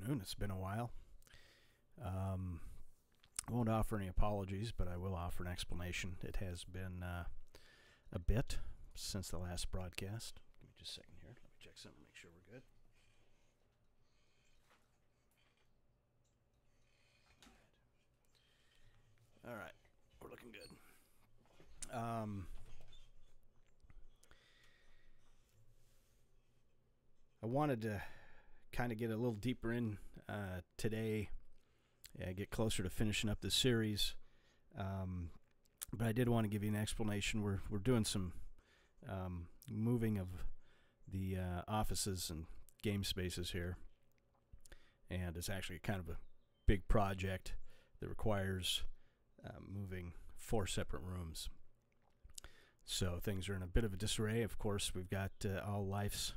afternoon. It's been a while. I won't offer any apologies, but I will offer an explanation. It has been a bit since the last broadcast. Give me just a second here. Let me check something, make sure we're good. All right, we're looking good. I wanted to kind of get a little deeper in today, get closer to finishing up this series, but I did want to give you an explanation. We're doing some moving of the offices and game spaces here, and it's actually kind of a big project that requires moving 4 separate rooms. So things are in a bit of a disarray. Of course, we've got all life's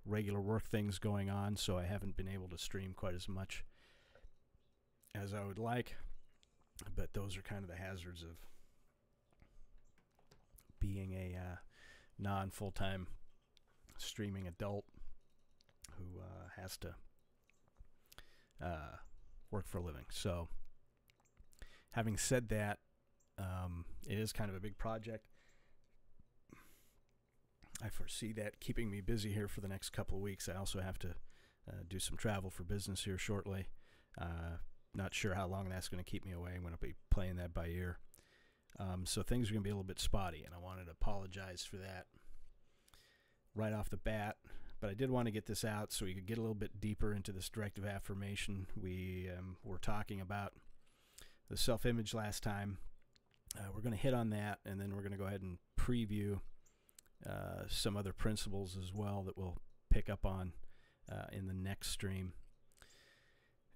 regular work things going on, so I haven't been able to stream quite as much as I would like, but those are kind of the hazards of being a non-full-time streaming adult who has to work for a living. So having said that, it is kind of a big project. I foresee that keeping me busy here for the next couple of weeks. I also have to do some travel for business here shortly. Not sure how long that's going to keep me away. I'm going to be playing that by ear. So things are going to be a little bit spotty, and I wanted to apologize for that right off the bat. But I did want to get this out so we could get a little bit deeper into this directive affirmation. We were talking about the self-image last time. We're going to hit on that, and then we're going to go ahead and preview some other principles as well that we'll pick up on in the next stream.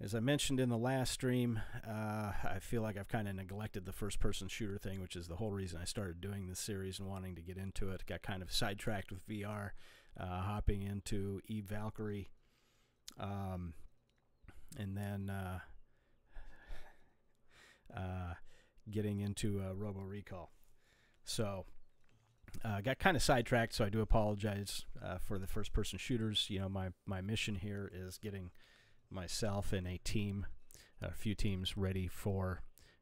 As I mentioned in the last stream, I feel like I've kind of neglected the first-person shooter thing, which is the whole reason I started doing this series and wanting to get into it. Got kind of sidetracked with VR, hopping into Eve Valkyrie, and then getting into Robo Recall. So got kind of sidetracked, so I do apologize for the first-person shooters. You know, my mission here is getting myself and a team, a few teams, ready for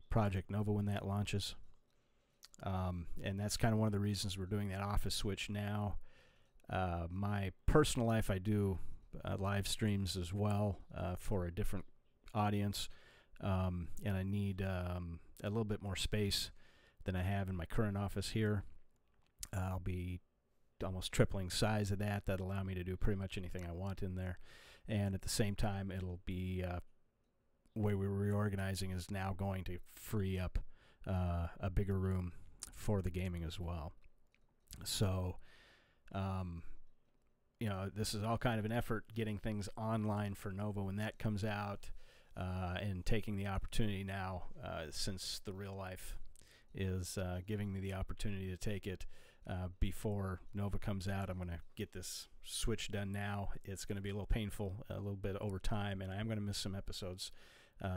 Project Nova when that launches. And that's kind of one of the reasons we're doing that office switch now. My personal life, I do live streams as well for a different audience, and I need a little bit more space than I have in my current office here. I'll be almost tripling size of that. That'll allow me to do pretty much anything I want in there. And at the same time, it'll be the way we're reorganizing is now going to free up a bigger room for the gaming as well. So, you know, this is all kind of an effort getting things online for Nova when that comes out, and taking the opportunity now, since the real life is giving me the opportunity to take it before Nova comes out. I'm going to get this switch done now. It's going to be a little painful, a little bit over time, and I am going to miss some episodes.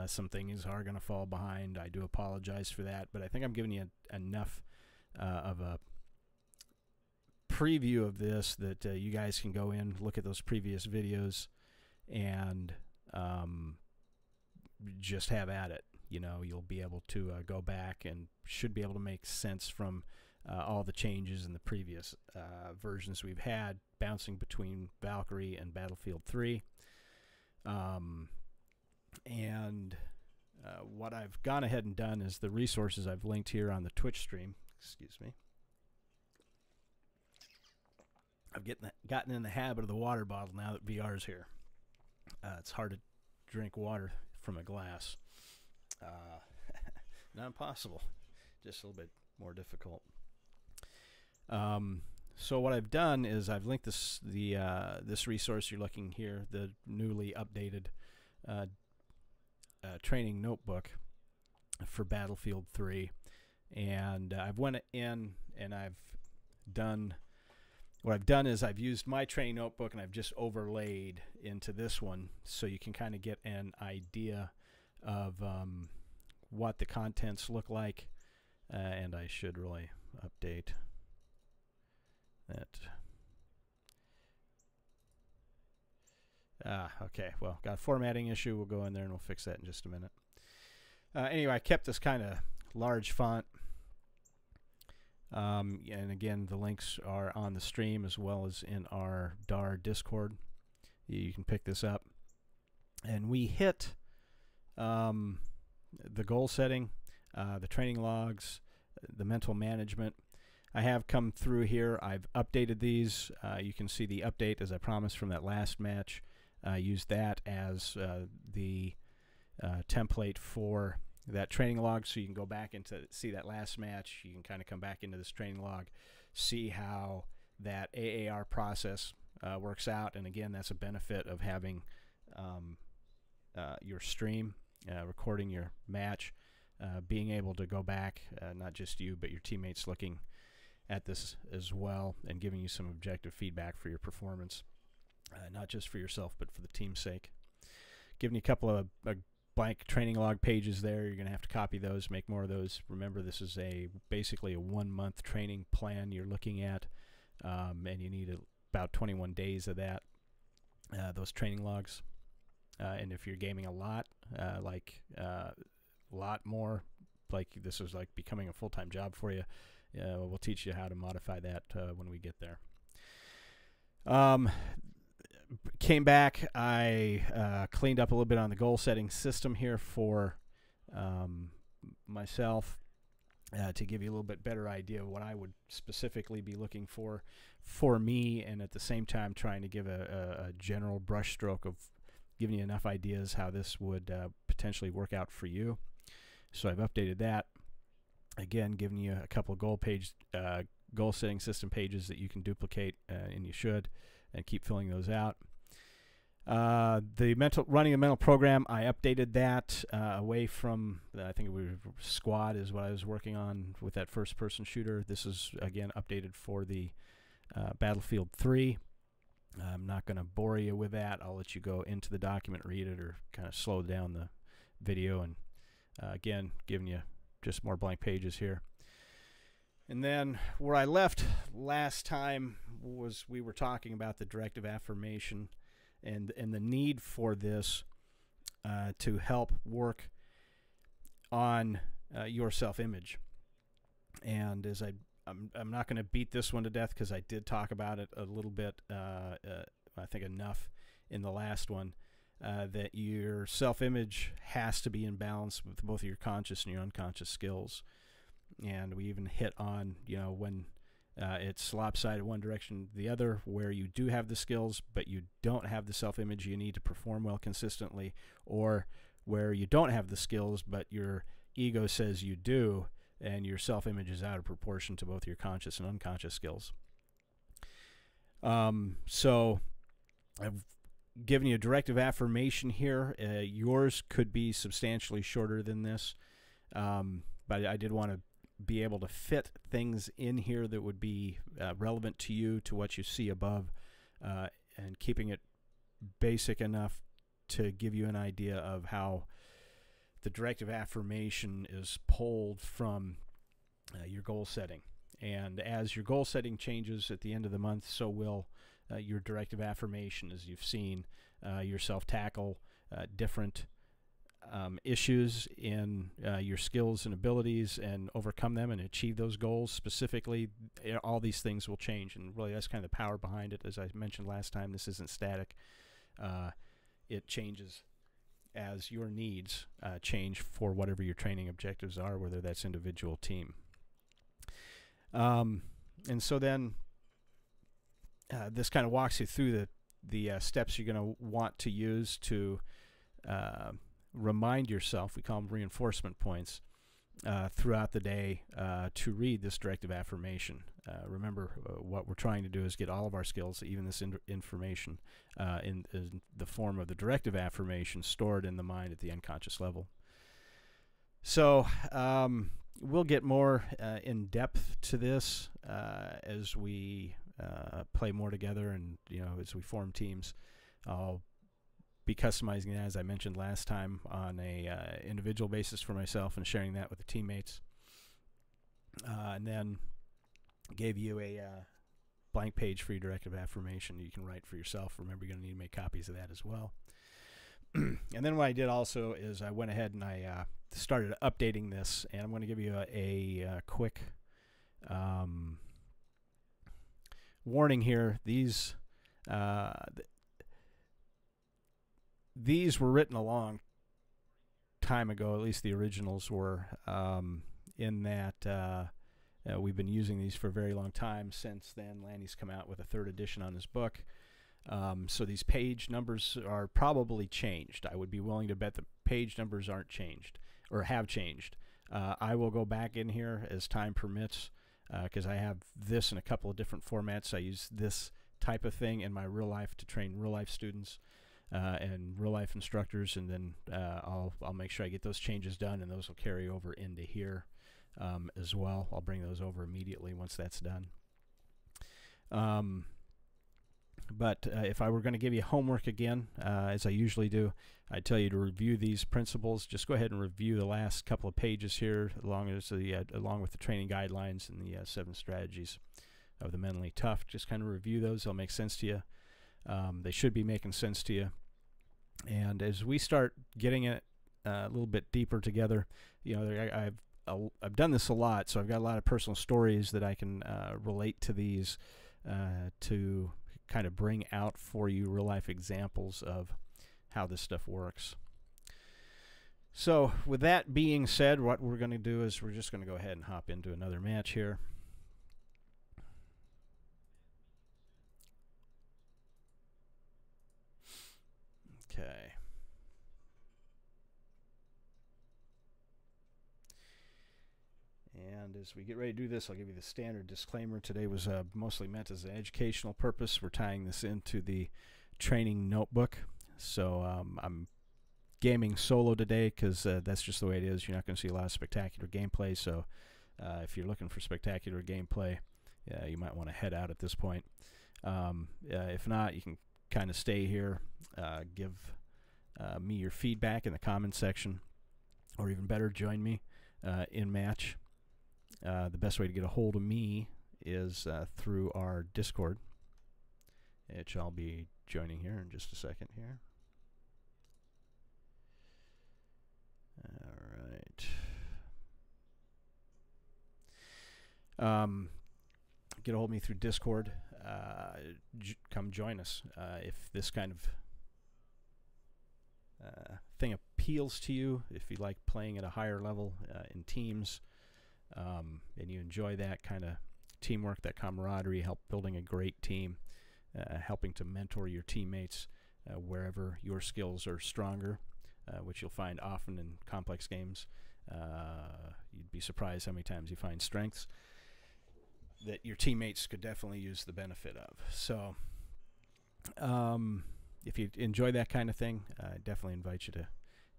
Some things are going to fall behind. I do apologize for that, but I think I'm giving you enough of a preview of this that you guys can go in, look at those previous videos, and just have at it. You know, you'll be able to go back and should be able to make sense from all the changes in the previous versions we've had, bouncing between Valkyrie and Battlefield 3. And what I've gone ahead and done is the resources I've linked here on the Twitch stream. Excuse me. I've gotten in the habit of the water bottle now that VR is here. It's hard to drink water from a glass. Not impossible, just a little bit more difficult. So what I've done is I've linked this resource you're looking here, the newly updated training notebook for Battlefield 3, and I've went in and I've done what I've done is I've used my training notebook and I've just overlaid into this one, so you can kind of get an idea of what the contents look like. And I should really update that. Okay, well, got a formatting issue. We'll go in there and we'll fix that in just a minute. Anyway, I kept this kind of large font. And again, the links are on the stream as well as in our DAR Discord. You can pick this up. And we hit the goal setting, the training logs, the mental management. I have come through here. I've updated these. You can see the update, as I promised, from that last match. Use that as the template for that training log, so you can go back into see that last match. You can kind of come back into this training log, see how that AAR process works out. And again, that's a benefit of having your stream, recording your match, being able to go back, not just you, but your teammates looking at this as well and giving you some objective feedback for your performance, not just for yourself, but for the team's sake. Giving you a couple of blank training log pages there. You're going to have to copy those, make more of those. Remember, this is basically a 1-month training plan you're looking at, and you need about 21 days of that, those training logs. And if you're gaming a lot, a lot more, like this is like becoming a full-time job for you, we'll teach you how to modify that when we get there. Came back, I cleaned up a little bit on the goal setting system here for myself to give you a little bit better idea of what I would specifically be looking for me, and at the same time trying to give a general brushstroke of giving you enough ideas how this would potentially work out for you. So I've updated that. Again, giving you a couple of goal setting system pages that you can duplicate, and you should, and keep filling those out. Running the mental program, I updated that away from, I think it was Squad is what I was working on with that first-person shooter. This is, again, updated for the Battlefield 3. I'm not going to bore you with that. I'll let you go into the document, read it, or kind of slow down the video. And again, giving you just more blank pages here. And then where I left last time was we were talking about the Directive Affirmation and the need for this to help work on your self-image. And as I'm not going to beat this one to death because I did talk about it a little bit, I think enough in the last one, that your self-image has to be in balance with both your conscious and your unconscious skills. And we even hit on, when it's lopsided one direction or the other, where you do have the skills but you don't have the self-image you need to perform well consistently, or where you don't have the skills but your ego says you do, and your self-image is out of proportion to both your conscious and unconscious skills. So I've given you a directive affirmation here. Yours could be substantially shorter than this, but I did want to be able to fit things in here that would be relevant to you, to what you see above, and keeping it basic enough to give you an idea of how the directive affirmation is pulled from your goal setting. And as your goal setting changes at the end of the month, so will your directive affirmation. As you've seen yourself tackle different issues in your skills and abilities and overcome them and achieve those goals specifically, all these things will change. And really, that's kind of the power behind it. As I mentioned last time, this isn't static. It changes as your needs change for whatever your training objectives are, whether that's individual, team. And so then this kind of walks you through the steps you're going to want to use to remind yourself, we call them reinforcement points, throughout the day to read this directive affirmation. Remember, what we're trying to do is get all of our skills, even this information, in the form of the directive affirmation stored in the mind at the unconscious level. So we'll get more in depth to this as we play more together, and as we form teams. I'll be customizing that, as I mentioned last time, on a individual basis for myself and sharing that with the teammates. And then gave you blank page for your directive affirmation you can write for yourself. Remember, you're going to need to make copies of that as well. And then what I did also is I went ahead and I started updating this, and I'm going to give you a quick warning here. These were written a long time ago, at least the originals were, in that we've been using these for a very long time. Since then, Lanny's come out with a 3rd edition on his book. So these page numbers are probably changed. I would be willing to bet the page numbers aren't changed or have changed. I will go back in here as time permits, because I have this in a couple of different formats. I use this type of thing in my real life to train real life students and real life instructors, and then I'll make sure I get those changes done, and those will carry over into here as well. I'll bring those over immediately once that's done. But if I were going to give you homework again, as I usually do, I tell you to review these principles. Just go ahead and review the last couple of pages here, along with the training guidelines and the 7 strategies of the mentally tough. Just kind of review those. They'll make sense to you. They should be making sense to you. And as we start getting it a little bit deeper together, you know, I've done this a lot, so I've got a lot of personal stories that I can relate to these to kind of bring out for you real life examples of how this stuff works. So with that being said, what we're going to do is we're just going to go ahead and hop into another match here. Okay. And as we get ready to do this, I'll give you the standard disclaimer. Today was mostly meant as an educational purpose. We're tying this into the training notebook. So I'm gaming solo today because that's just the way it is. You're not going to see a lot of spectacular gameplay. So if you're looking for spectacular gameplay, you might want to head out at this point. If not, you can kind of stay here, give me your feedback in the comments section, or even better, join me in match. The best way to get a hold of me is through our Discord, which I'll be joining here in just a second here. All right. Get a hold of me through Discord. Come join us. If this kind of thing appeals to you, if you like playing at a higher level in teams, and you enjoy that kind of teamwork, that camaraderie, help building a great team, helping to mentor your teammates wherever your skills are stronger, which you'll find often in complex games. You'd be surprised how many times you find strengths that your teammates could definitely use the benefit of. So if you enjoy that kind of thing, I definitely invite you to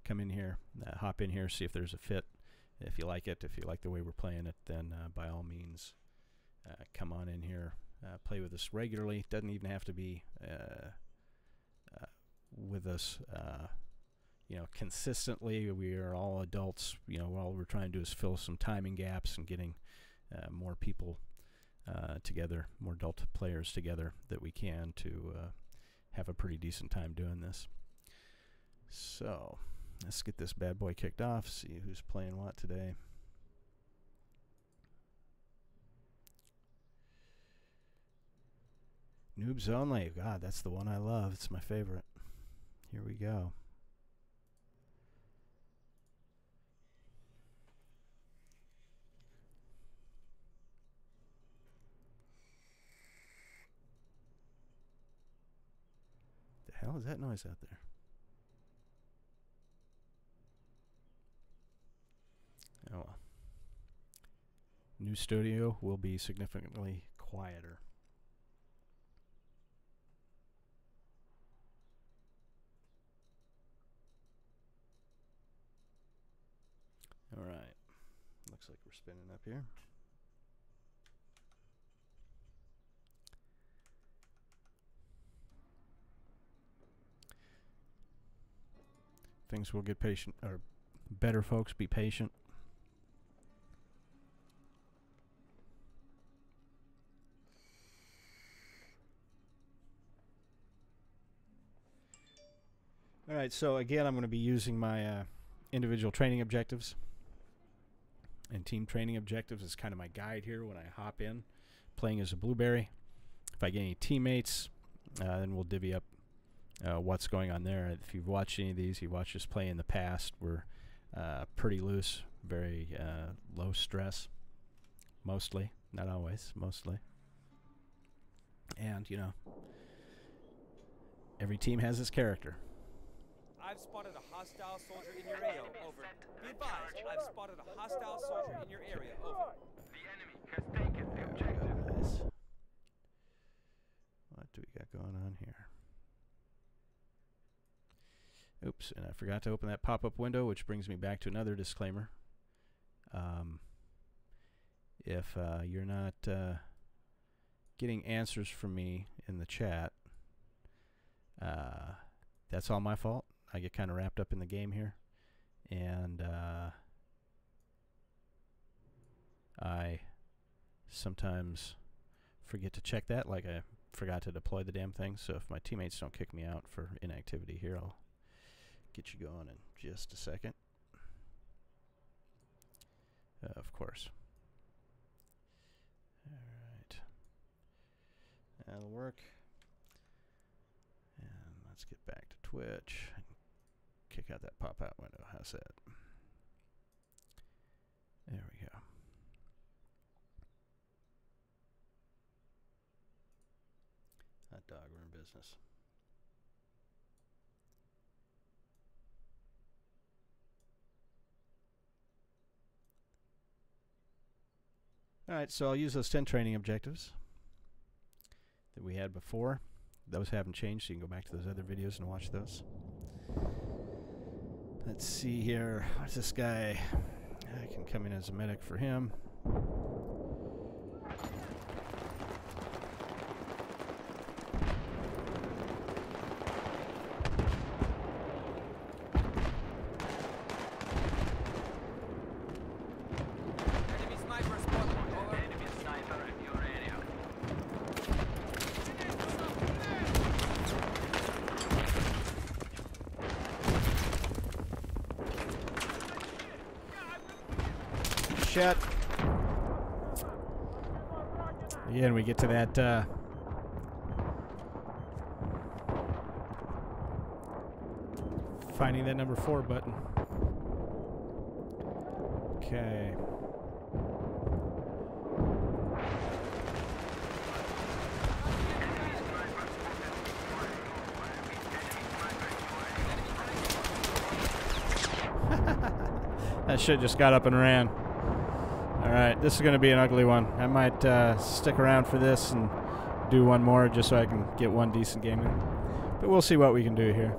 come in here, hop in here, see if there's a fit. If you like it, if you like the way we're playing it, then by all means, come on in here, play with us regularly. Doesn't even have to be with us, you know, consistently. We are all adults. You know, all we're trying to do is fill some timing gaps and getting more people together, more adult players together that we can to have a pretty decent time doing this. So let's get this bad boy kicked off, see who's playing what today. Noobs only. God, that's the one I love. It's my favorite. Here we go. The hell is that noise out there? Oh well. New studio will be significantly quieter. All right. Looks like we're spinning up here. Things will get patient, or better, folks. Be patient. Alright, so again, I'm going to be using my individual training objectives and team training objectives as kind of my guide here when I hop in, playing as a blueberry. If I get any teammates, then we'll divvy up what's going on there. If you've watched any of these, you've watched us play in the past, we're pretty loose, very low stress, mostly, not always, mostly. And, you know, every team has its character. I've spotted a hostile soldier in your area. Over. Be advised, I've spotted a hostile soldier in your area. Over. The enemy has taken the objective. Nice. What do we got going on here? Oops, and I forgot to open that pop-up window, which brings me back to another disclaimer. If you're not getting answers from me in the chat, that's all my fault. I get kind of wrapped up in the game here, and I sometimes forget to check that, like I forgot to deploy the damn thing. So if my teammates don't kick me out for inactivity here, I'll get you going in just a second. Of course. Alright. That'll work. And let's get back to Twitch. Kick out that pop-out window. How's that? There we go. Hot dog, we're in business. Alright, so I'll use those 10 training objectives that we had before. Those haven't changed, so you can go back to those other videos and watch those. Let's see here. What's this guy? I can come in as a medic for him. Shit. Again, we get to that finding that number 4 button. Okay. That shit just got up and ran. Alright, this is going to be an ugly one. I might stick around for this and do one more just so I can get one decent game in. But we'll see what we can do here.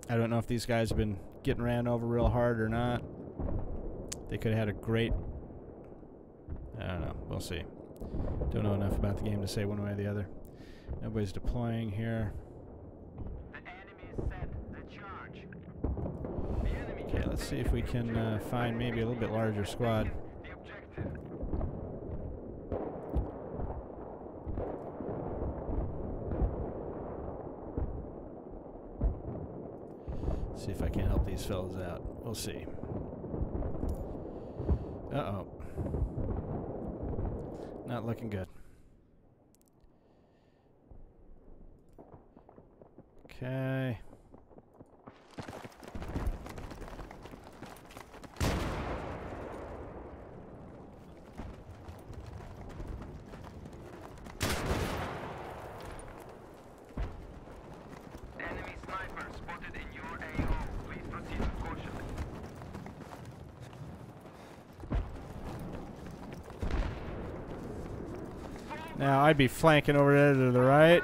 I don't know if these guys have been getting ran over real hard or not. They could have had a great... I don't know. We'll see. Don't know enough about the game to say one way or the other. Nobody's deploying here. Okay, let's see if we can find maybe a little bit larger squad. See if I can help these fellas out. We'll see. Uh-oh. Not looking good. Okay. Now, I'd be flanking over there to the right.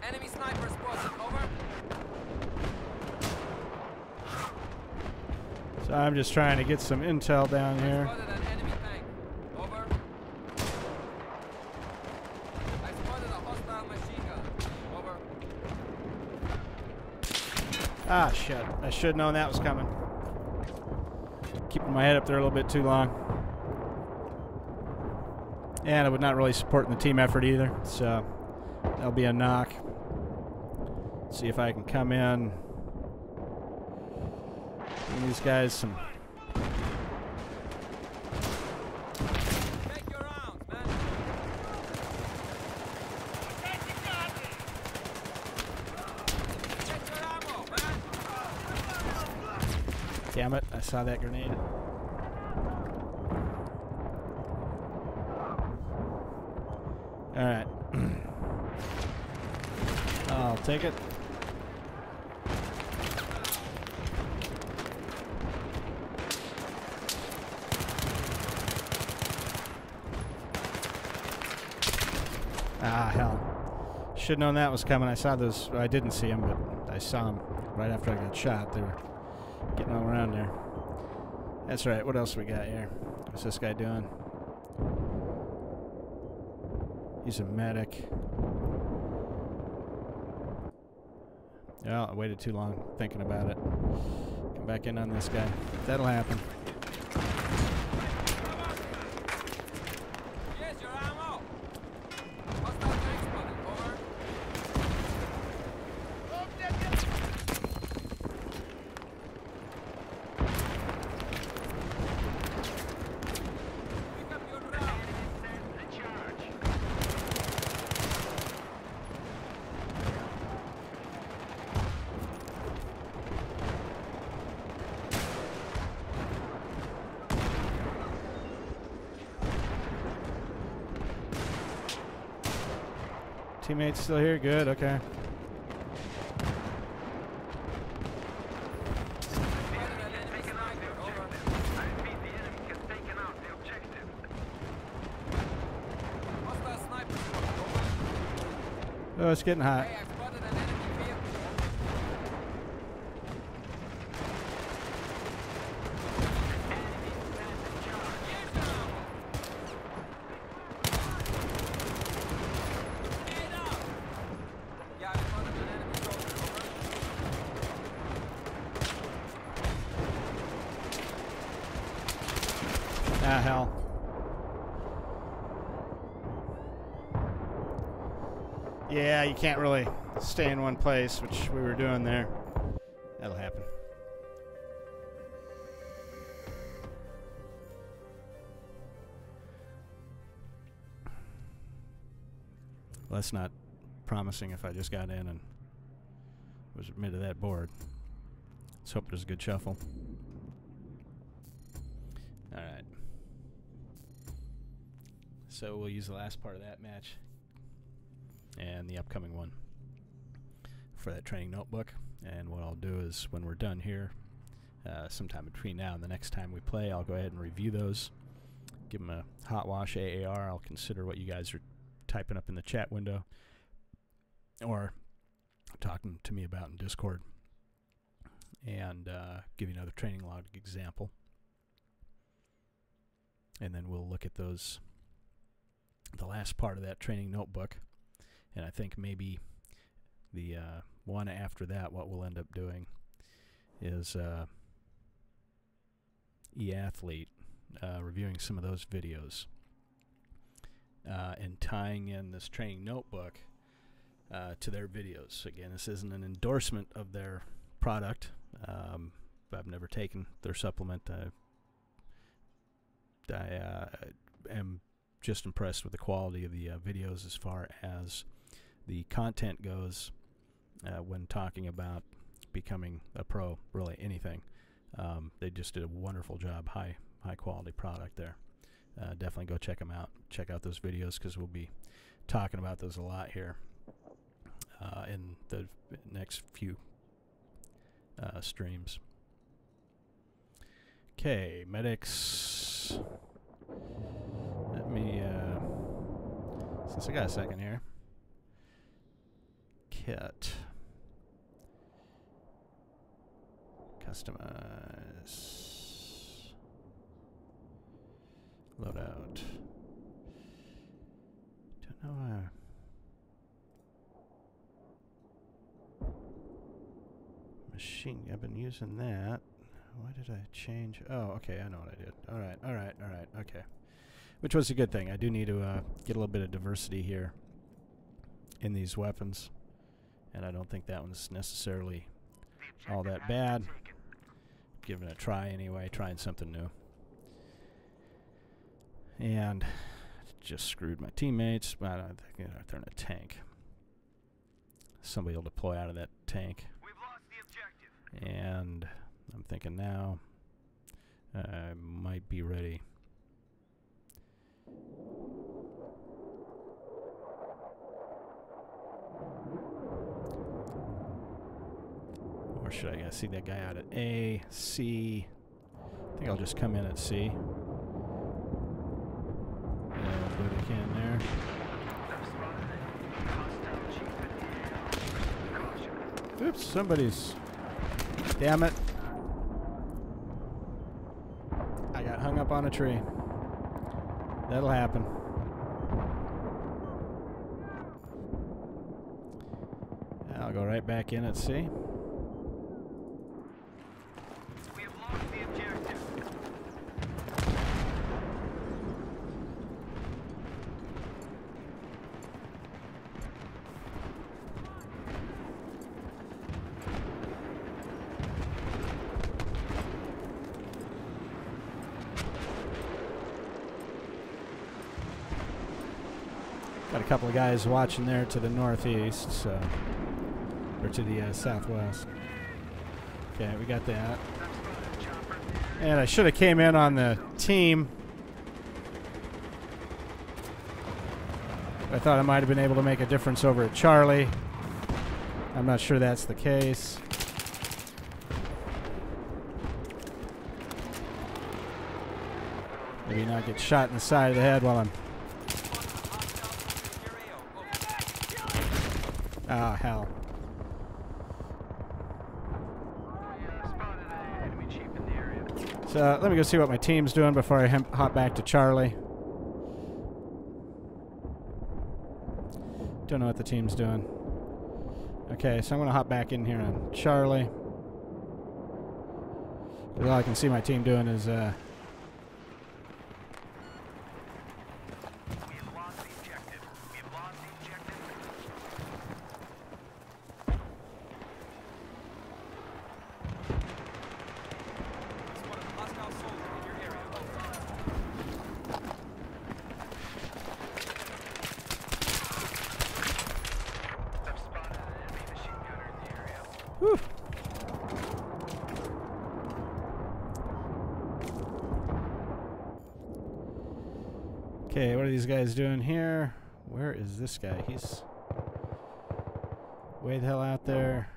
Enemy sniper spotted. Over. So I'm just trying to get some intel down here. Spotted an enemy tank. Over. I spotted a hostile machine gun. Over. Ah, shit. I should have known that was coming. Keeping my head up there a little bit too long. And I was not really supporting the team effort either, so that'll be a knock. See if I can come in. Give these guys some. Take your rounds, man. Get your ammo, man. Damn it, I saw that grenade. Alright. I'll take it. Ah, hell. Should have known that was coming. I saw those. I didn't see them, but I saw them right after I got shot. They were getting all around there. That's right. What else we got here? What's this guy doing? He's a medic. Well, I waited too long thinking about it. Come back in on this guy. That'll happen. Here's your ammo. Hostile tank spotted. Over. Pick up your round. Teammates still here? Good, okay. Hostile sniper spotted. Over. Oh, it's getting hot. Hey, I've spotted an enemy vehicle. Here's your ammo. Get up. Yeah, I've spotted an enemy soldier. Over. Ah, hell. Yeah, you can't really stay in one place, which we were doing there. That'll happen. Well, that's not promising if I just got in and was admitted that board. Let's hope there's a good shuffle. Alright. So we'll use the last part of that match and the upcoming one for that training notebook. And what I'll do is when we're done here, sometime between now and the next time we play, I'll go ahead and review those, give them a hot wash AAR. I'll consider what you guys are typing up in the chat window or talking to me about in Discord, and give you another training log example. And then we'll look at those, the last part of that training notebook. And I think maybe the one after that, what we'll end up doing is e-athlete, reviewing some of those videos and tying in this training notebook to their videos. Again, this isn't an endorsement of their product. I've never taken their supplement. I am just impressed with the quality of the videos as far as the content goes when talking about becoming a pro, really anything. They just did a wonderful job, high quality product there. Definitely go check them out. Check out those videos because we'll be talking about those a lot here in the next few streams. Okay, medics. Let me, since I got a second here. Kit. Customize. Loadout. Don't know. machine. I've been using that. Why did I change? Oh, okay, I know what I did. All right, okay. Which was a good thing. I do need to get a little bit of diversity here in these weapons, and I don't think that one's necessarily all that bad. Giving it a try anyway, trying something new. And just screwed my teammates. I don't think they're in a tank. Somebody will deploy out of that tank. We've lost the objective. And I'm thinking now I might be ready. Or should I see that guy out at A, C? I think I'll just come in at C. And do what I can there. Oops, somebody's... Damn it. I got hung up on a tree. That'll happen. I'll go right back in at C. We have lost the objective. Got a couple of guys watching there to the northeast, so, or to the southwest. Okay, we got that. And I should have came in on the team. I thought I might have been able to make a difference over at Charlie. I'm not sure that's the case. Maybe not get shot in the side of the head while I'm... Ah, hell. So let me go see what my team's doing before I hop back to Charlie. Don't know what the team's doing. Okay, so I'm going to hop back in here on Charlie. All I can see my team doing is... Whew. Okay, what are these guys doing here? Where is this guy? He's way the hell out there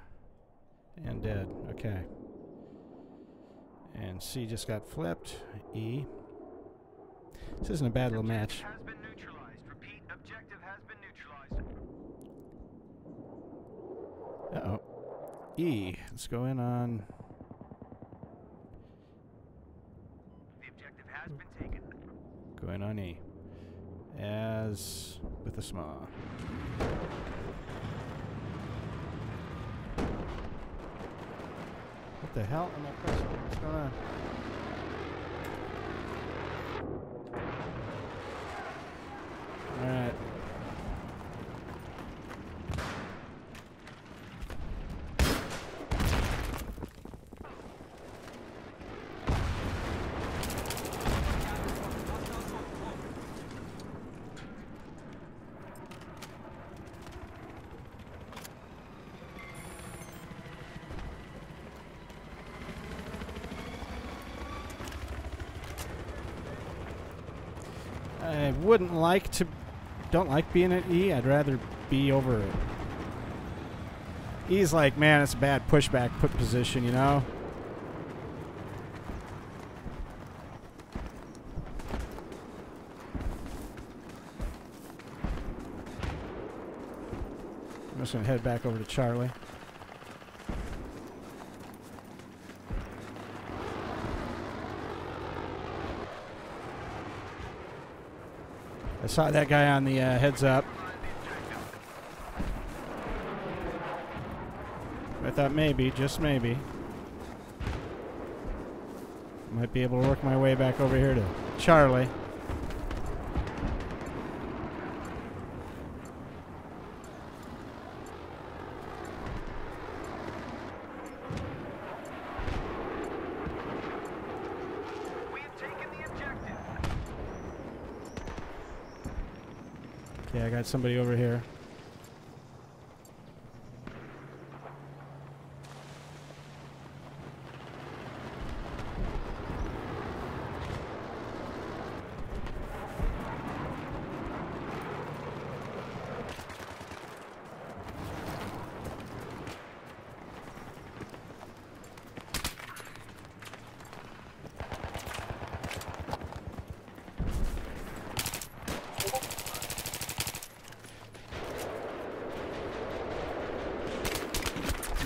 and dead. Okay. And C just got flipped. E. This isn't a bad little match. Has been neutralized. Repeat, objective has been neutralized. Uh-oh. E. Let's go in on... The objective has been taken. Go in on E. As with a small. What the hell am I pressing? What's going on? Alright. I wouldn't like to... Don't like being at E. I'd rather be over it. E's like, man, it's a bad pushback position, you know? I'm just going to head back over to Charlie. I saw that guy on the heads up. I thought maybe, just maybe, might be able to work my way back over here to Charlie. We have taken the objective. Okay, I got somebody over here.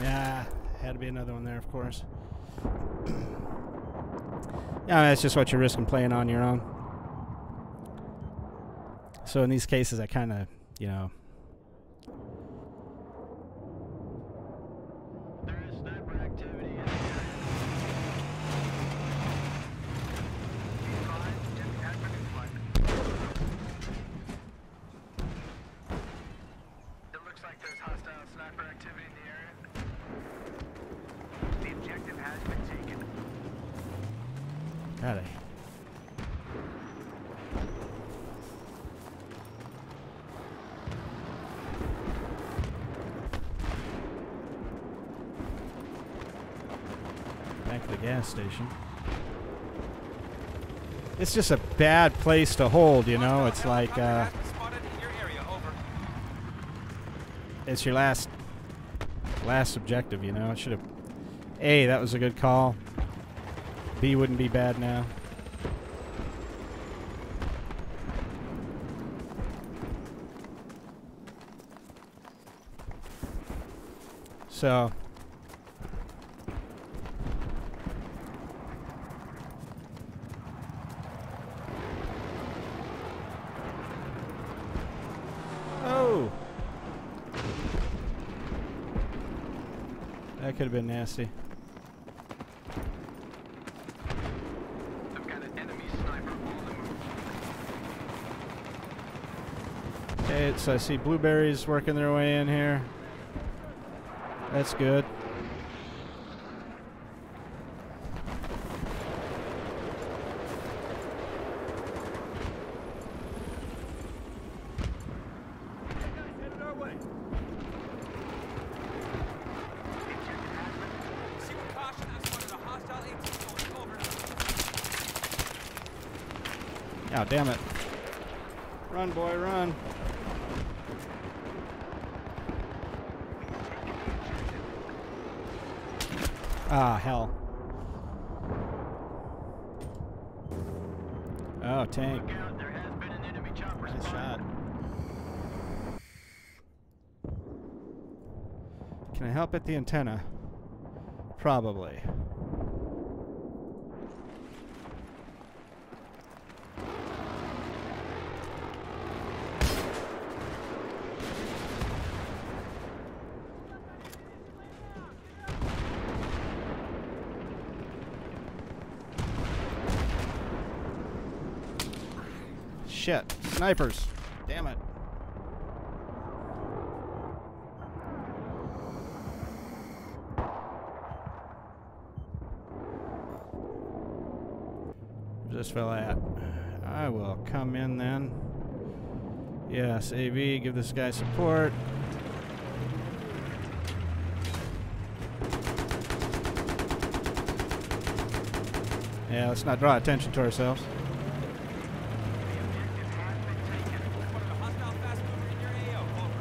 Yeah, had to be another one there, of course. Yeah, that's just what you're risking playing on your own. So in these cases, I kind of, you know. There is sniper activity in the area. Objective has been neutralized. It looks like there's hostile sniper activity in the area. The objective has been taken. Got it. Back to the gas station. It's just a bad place to hold, you know. It's like Spotted in your area. Over. it's your last objective, you know. It should have. A, that was a good call. B wouldn't be bad now. So oh, that could have been nasty. I've got an enemy sniper on the move. Okay, so I see blueberries working their way in here. That's good. Headed our way. Proceed with caution. I've spotted a hostile 18 soldier. Over. Oh, damn it. Run, boy, run. Ah, hell. Oh, tank. Look out, there has been an enemy chopper Nice shot. spotted. Can I help at the antenna? Probably. Shit. Snipers. Damn it. Where's this fella at? I will come in then. Yes, AV, give this guy support. Yeah, let's not draw attention to ourselves. Spotted a hostile fast mover in your AO. Over.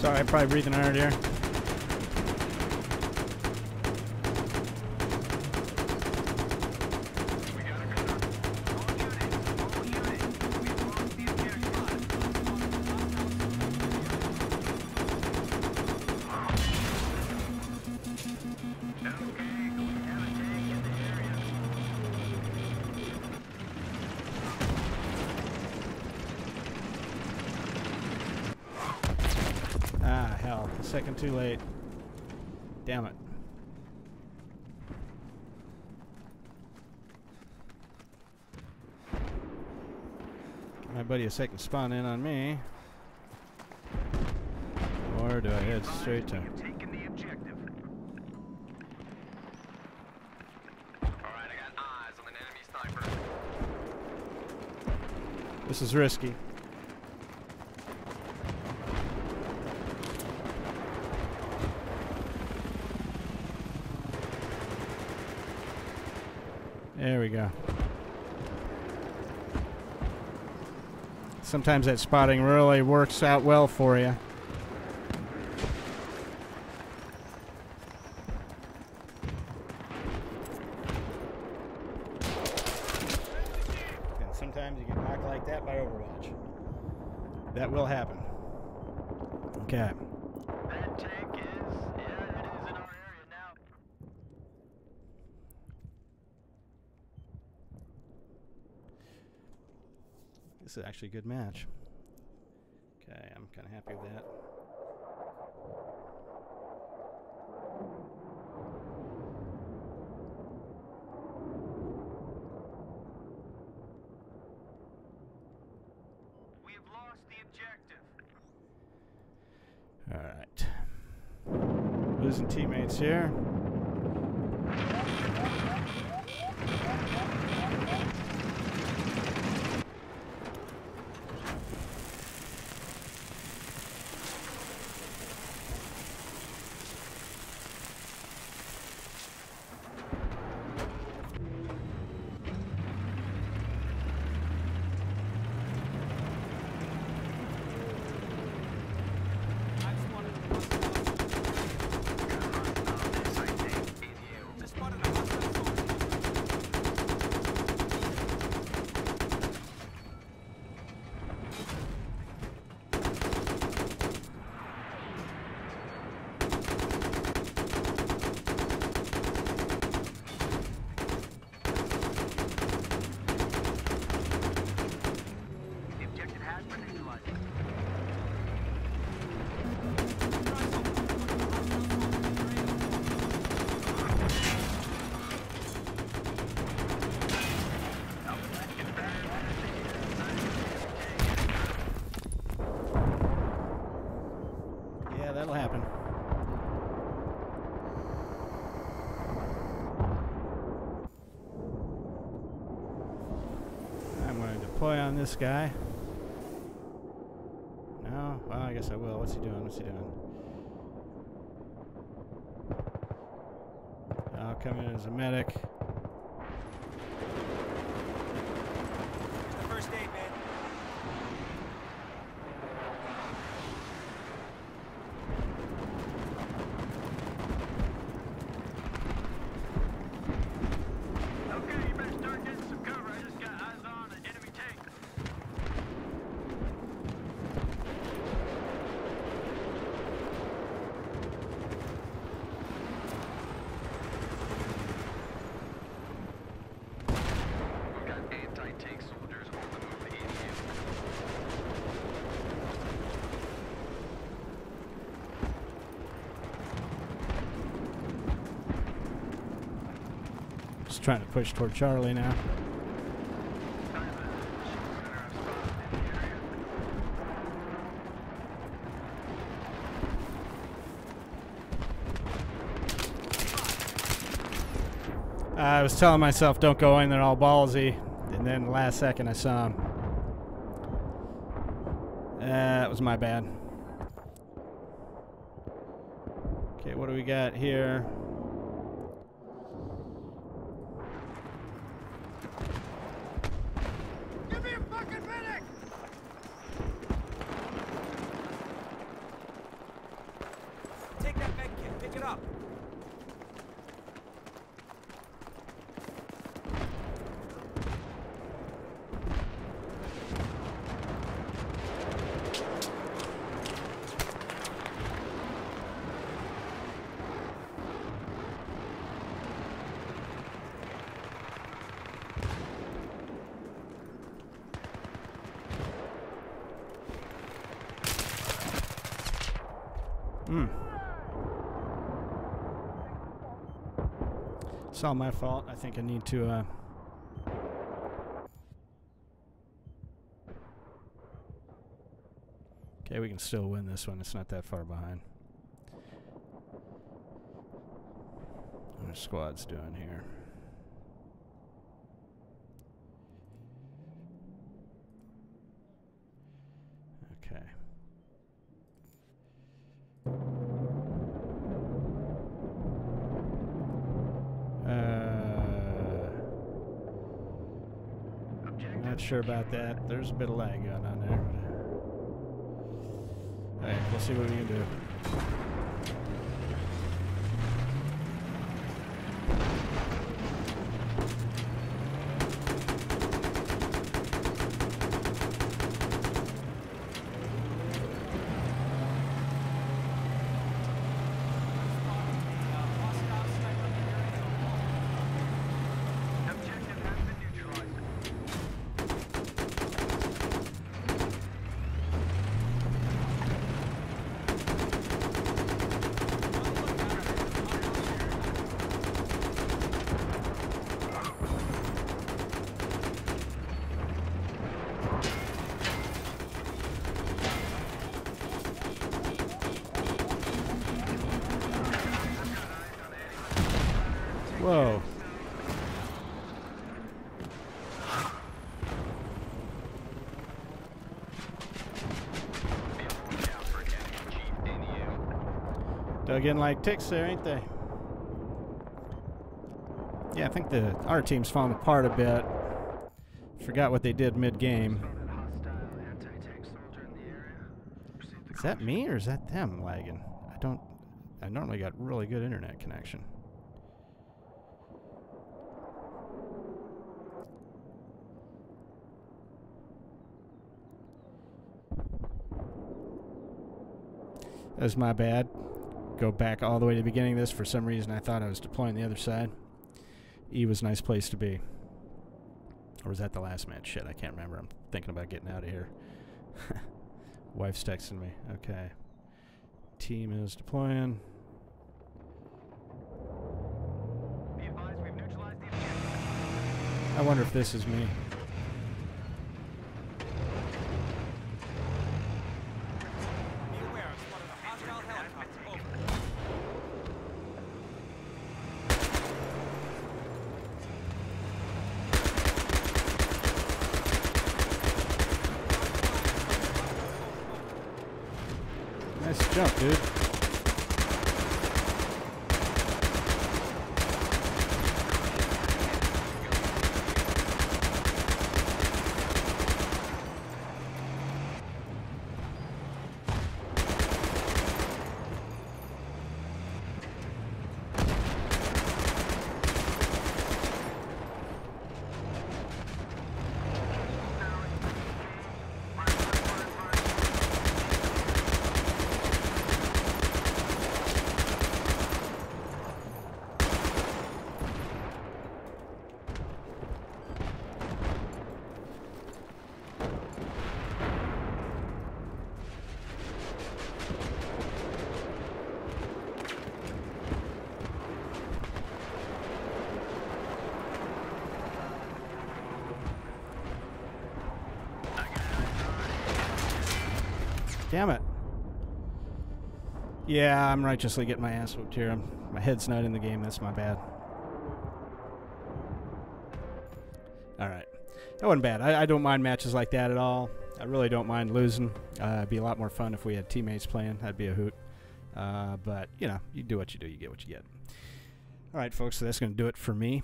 Sorry, I'm probably breathing hard here. Ah, hell. A second too late. Damn it. Give my buddy a second spawn in on me. Or do I head straight to... Taking the objective. Alright, I got eyes on an enemy sniper. This is risky. There we go. Sometimes that spotting really works out well for you. And sometimes you get knocked like that by Overwatch. That will happen. Okay. That tank is, it is in our area now. This is actually a good match. Okay, I'm kind of happy with that. We have lost the objective. All right. Losing teammates here. I've spotted a hostile. Just spotted a hostile soldier. The objective has been neutralized. Yeah, that'll happen. I'm going to deploy on this guy. No? Well, I guess I will. What's he doing? What's he doing? I'll come in as a medic. The first aid, man. Okay, you better start getting some cover. I just got eyes on an enemy tank. We've got anti-tank soldiers on the move in here. Just trying to push toward Charlie now. I was telling myself don't go in there all ballsy, and then the last second I saw him. That was my bad. Okay, what do we got here? Give me a fucking medic! It's all my fault. I think I need to okay, we can still win this one. It's not that far behind. What our squad's doing here. Okay. Not sure about that. There's a bit of lag going on there. Alright, we'll see what we can do. Whoa. Dug in like ticks there, ain't they? Yeah, I think our team's falling apart a bit. Forgot what they did mid-game. Is that me or is that them lagging? I normally got really good internet connection. That was my bad. Go back all the way to the beginning of this. For some reason, I thought I was deploying the other side. E was a nice place to be. Or was that the last match? Shit, I can't remember. I'm thinking about getting out of here. Wife's texting me. Okay. Team is deploying. I wonder if this is me. Nice jump, dude. Damn it. Yeah, I'm righteously getting my ass whooped here. My head's not in the game. That's my bad. Alright. That wasn't bad. I don't mind matches like that at all. I really don't mind losing. It'd be a lot more fun if we had teammates playing. That'd be a hoot. But, you know, you do what you do. You get what you get. Alright, folks. So that's going to do it for me.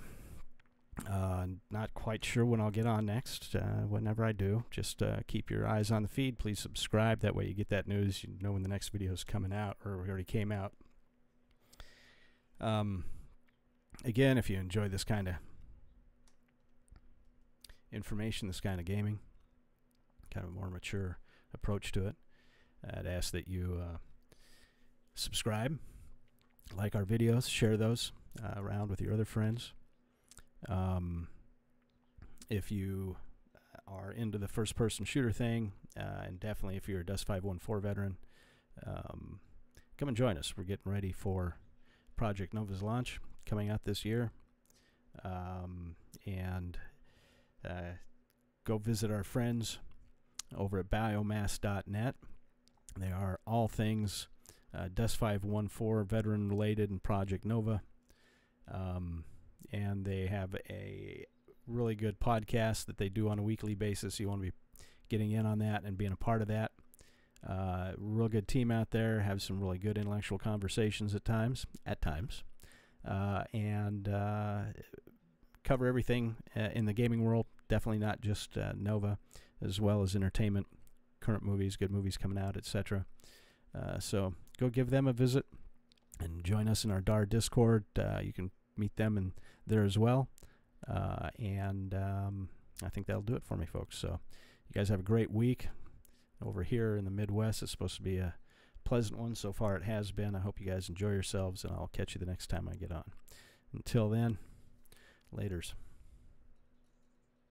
Not quite sure when I'll get on next. Whenever I do, just keep your eyes on the feed. Please subscribe. That way you get that news. You know when the next video is coming out, or already came out. Again, if you enjoy this kind of information, this kind of gaming, kind of a more mature approach to it, I'd ask that you subscribe, like our videos, share those around with your other friends. If you are into the first-person shooter thing, and definitely if you're a Dust 514 veteran, come and join us. We're getting ready for Project Nova's launch coming out this year. And go visit our friends over at biomass.net. They are all things DUS 514 veteran related and Project Nova. And they have a really good podcast that they do on a weekly basis. You want to be getting in on that and being a part of that. Real good team out there. Have some really good intellectual conversations at times. And cover everything in the gaming world. Definitely not just Nova, as well as entertainment, current movies, good movies coming out, etc. So go give them a visit and join us in our DAR Discord. You can meet them in there as well. And I think that'll do it for me, folks. So you guys have a great week. Over here in the Midwest, it's supposed to be a pleasant one. So far it has been. I hope you guys enjoy yourselves, and I'll catch you the next time I get on. Until then, laters.